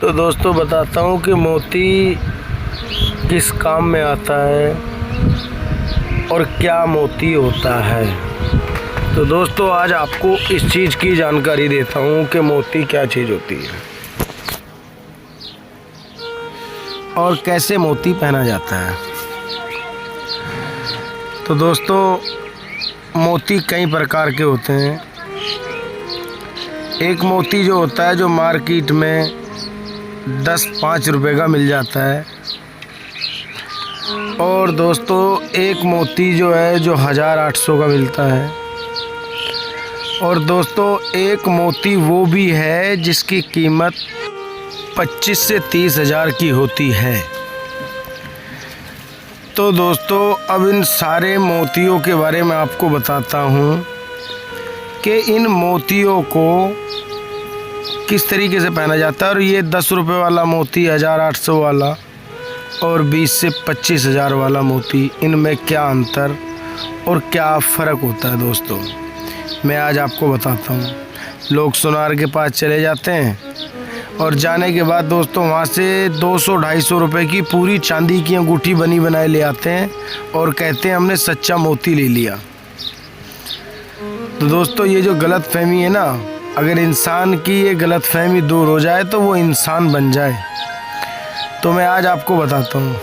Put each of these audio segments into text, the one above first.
तो दोस्तों बताता हूँ कि मोती किस काम में आता है और क्या मोती होता है। तो दोस्तों आज आपको इस चीज़ की जानकारी देता हूँ कि मोती क्या चीज़ होती है और कैसे मोती पहना जाता है। तो दोस्तों मोती कई प्रकार के होते हैं। एक मोती जो होता है जो मार्केट में 10-5 रुपए का मिल जाता है, और दोस्तों एक मोती जो है जो 1800 का मिलता है, और दोस्तों एक मोती वो भी है जिसकी कीमत 25 से 30 हज़ार की होती है। तो दोस्तों अब इन सारे मोतियों के बारे में आपको बताता हूँ कि इन मोतियों को किस तरीके से पहना जाता है। और ये 10 रुपये वाला मोती, 1800 वाला और 20 से 25 हज़ार वाला मोती, इनमें क्या अंतर और क्या फ़र्क होता है दोस्तों, मैं आज आपको बताता हूँ। लोग सुनार के पास चले जाते हैं और जाने के बाद दोस्तों वहाँ से 200-250 रुपये की पूरी चांदी की अंगूठी बनी बनाए ले आते हैं और कहते हैं हमने सच्चा मोती ले लिया। तो दोस्तों ये जो गलतफहमी है ना, अगर इंसान की ये गलतफहमी दूर हो जाए तो वो इंसान बन जाए। तो मैं आज आपको बताता हूँ।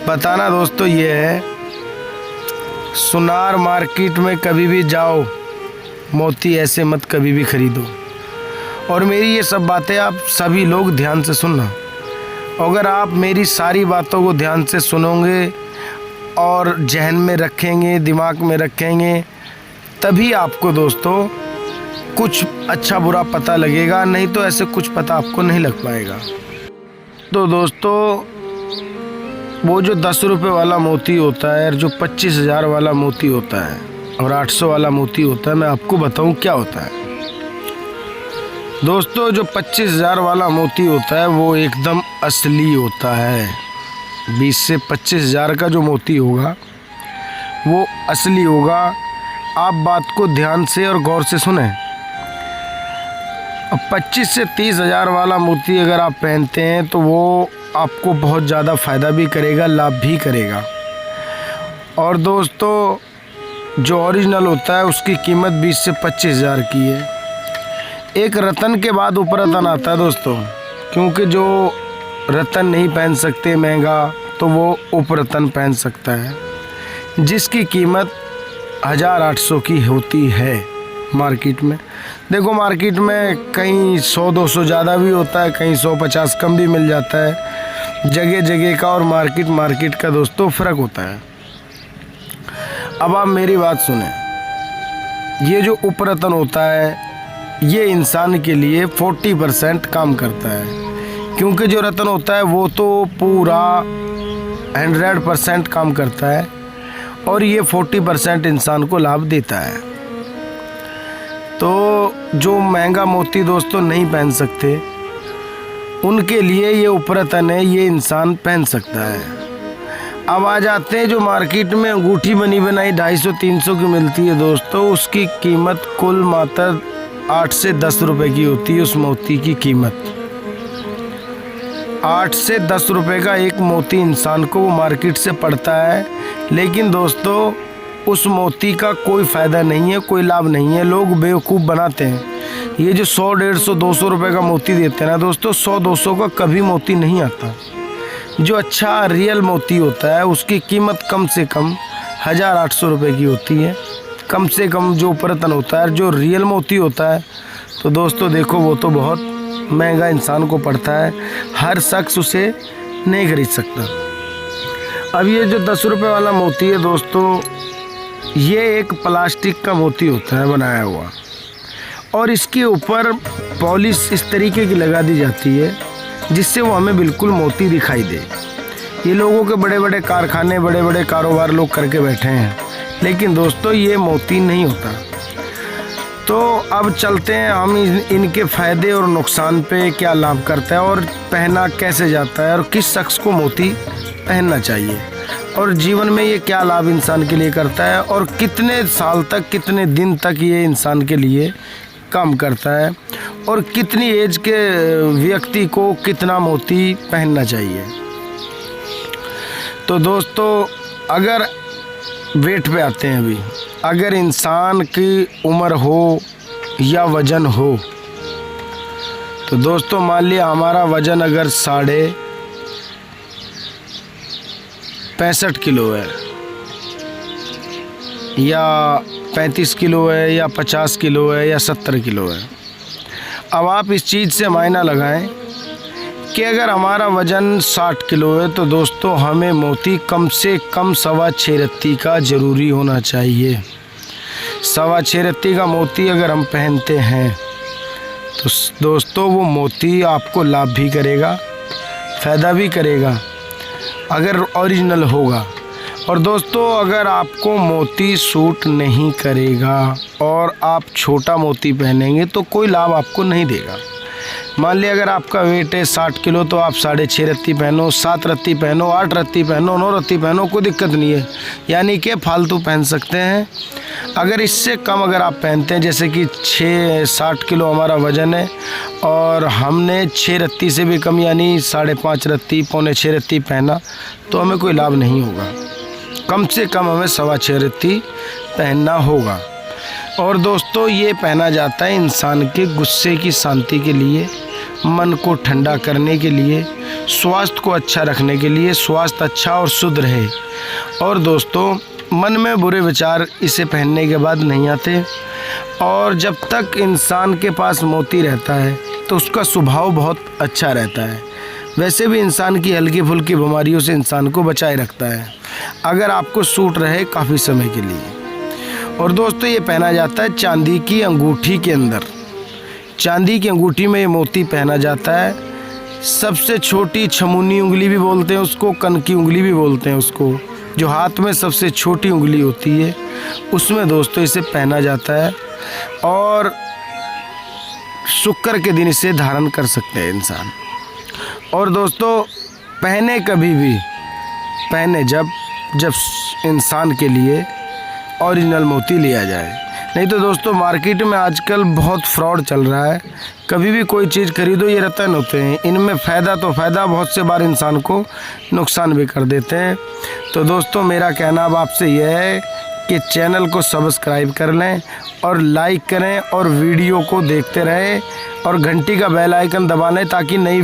बताना दोस्तों ये है, सुनार मार्केट में कभी भी जाओ मोती ऐसे मत कभी भी ख़रीदो। और मेरी ये सब बातें आप सभी लोग ध्यान से सुनना। अगर आप मेरी सारी बातों को ध्यान से सुनोगे और जहन में रखेंगे, दिमाग में रखेंगे, तभी आपको दोस्तों कुछ अच्छा बुरा पता लगेगा, नहीं तो ऐसे कुछ पता आपको नहीं लग पाएगा। तो दोस्तों वो जो 10 रुपये वाला मोती होता है, जो 25 हज़ार वाला मोती होता है और 800 वाला मोती होता है, मैं आपको बताऊं क्या होता है। दोस्तों जो 25 हज़ार वाला मोती होता है वो एकदम असली होता है। 20 से 25 हज़ार का जो मोती होगा वो असली होगा। आप बात को ध्यान से और गौर से सुनें। 25 से 30 हज़ार वाला मोती अगर आप पहनते हैं तो वो आपको बहुत ज़्यादा फ़ायदा भी करेगा, लाभ भी करेगा। और दोस्तों जो ओरिजिनल होता है उसकी कीमत 20 से 25 हज़ार की है। एक रतन के बाद उपरतन आता है दोस्तों, क्योंकि जो रतन नहीं पहन सकते महंगा तो वो उपरतन पहन सकता है, जिसकी कीमत 1800 की होती है मार्केट में। देखो मार्केट में कहीं 100-200 ज़्यादा भी होता है, कहीं 150 कम भी मिल जाता है। जगह जगह का और मार्केट का दोस्तों फ़र्क होता है। अब आप मेरी बात सुने। ये जो उपरतन होता है ये इंसान के लिए 40% काम करता है, क्योंकि जो रतन होता है वो तो पूरा 100% काम करता है और ये 40% इंसान को लाभ देता है। तो जो महंगा मोती दोस्तों नहीं पहन सकते उनके लिए ये उपरतन है, ये इंसान पहन सकता है। अब आ जाते हैं जो मार्केट में अंगूठी बनी बनाई 250-300 की मिलती है दोस्तों, उसकी कीमत कुल मात्र 8 से 10 रुपए की होती है। उस मोती की कीमत 8 से 10 रुपए का एक मोती इंसान को वो मार्केट से पड़ता है। लेकिन दोस्तों उस मोती का कोई फ़ायदा नहीं है, कोई लाभ नहीं है। लोग बेवकूफ़ बनाते हैं। ये जो 100, 150, 200 रुपए का मोती देते हैं ना दोस्तों, 100-200 का कभी मोती नहीं आता। जो अच्छा रियल मोती होता है उसकी कीमत कम से कम 1800 रुपये की होती है, कम से कम जो उपरतन होता है। जो रियल मोती होता है तो दोस्तों देखो वो तो बहुत महंगा इंसान को पड़ता है, हर शख्स उसे नहीं खरीद सकता। अब ये जो 10 रुपये वाला मोती है दोस्तों, ये एक प्लास्टिक का मोती होता है बनाया हुआ, और इसके ऊपर पॉलिश इस तरीके की लगा दी जाती है जिससे वो हमें बिल्कुल मोती दिखाई दे। ये लोगों के बड़े बड़े कारखाने, बड़े बड़े कारोबार लोग करके बैठे हैं, लेकिन दोस्तों ये मोती नहीं होता। तो अब चलते हैं हम इनके फ़ायदे और नुकसान पे, क्या लाभ करता है और पहना कैसे जाता है और किस शख्स को मोती पहनना चाहिए, और जीवन में ये क्या लाभ इंसान के लिए करता है और कितने साल तक, कितने दिन तक ये इंसान के लिए काम करता है और कितनी एज के व्यक्ति को कितना मोती पहनना चाहिए। तो दोस्तों अगर वेट पे आते हैं, अभी अगर इंसान की उम्र हो या वज़न हो, तो दोस्तों मान लिया हमारा वज़न अगर 65 किलो है या 35 किलो है या 50 किलो है या 70 किलो है। अब आप इस चीज़ से मायना लगाएं कि अगर हमारा वज़न 60 किलो है तो दोस्तों हमें मोती कम से कम 6.25 रत्ती का ज़रूरी होना चाहिए। 6.25 रत्ती का मोती अगर हम पहनते हैं तो दोस्तों वो मोती आपको लाभ भी करेगा, फ़ायदा भी करेगा अगर ओरिजिनल होगा। और दोस्तों अगर आपको मोती सूट नहीं करेगा और आप छोटा मोती पहनेंगे तो कोई लाभ आपको नहीं देगा। मान लिया अगर आपका वेट है 60 किलो तो आप 6.5 रत्ती पहनो, 7 रत्ती पहनो, 8 रत्ती पहनो, 9 रत्ती पहनो, कोई दिक्कत नहीं है, यानी कि फालतू पहन सकते हैं। अगर इससे कम अगर आप पहनते हैं, जैसे कि 60 किलो हमारा वज़न है और हमने 6 रत्ती से भी कम यानी 5.5 रत्ती, 5.25 रत्ती पहना तो हमें कोई लाभ नहीं होगा। कम से कम हमें 6.25 रत्ती पहनना होगा। और दोस्तों ये पहना जाता है इंसान के गुस्से की शांति के लिए, मन को ठंडा करने के लिए, स्वास्थ्य को अच्छा रखने के लिए, स्वास्थ्य अच्छा और शुद्ध रहे। और दोस्तों मन में बुरे विचार इसे पहनने के बाद नहीं आते। और जब तक इंसान के पास मोती रहता है तो उसका स्वभाव बहुत अच्छा रहता है। वैसे भी इंसान की हल्की फुल्की बीमारियों से इंसान को बचाए रखता है अगर आपको सूट रहे काफ़ी समय के लिए। और दोस्तों ये पहना जाता है चांदी की अंगूठी के अंदर। चांदी की अंगूठी में ये मोती पहना जाता है। सबसे छोटी छमुनी उंगली भी बोलते हैं उसको, कन की उंगली भी बोलते हैं उसको, जो हाथ में सबसे छोटी उंगली होती है उसमें दोस्तों इसे पहना जाता है। और शुक्र के दिन इसे धारण कर सकते हैं इंसान। और दोस्तों पहने कभी भी पहने जब इंसान के लिए ओरिजिनल मोती लिया जाए, नहीं तो दोस्तों मार्केट में आजकल बहुत फ्रॉड चल रहा है। कभी भी कोई चीज़ खरीदो ये रतन होते हैं, इनमें फ़ायदा तो फ़ायदा, बहुत से बार इंसान को नुकसान भी कर देते हैं। तो दोस्तों मेरा कहना अब आपसे यह है कि चैनल को सब्सक्राइब कर लें और लाइक करें और वीडियो को देखते रहें और घंटी का बेल आइकन दबा लें ताकि नई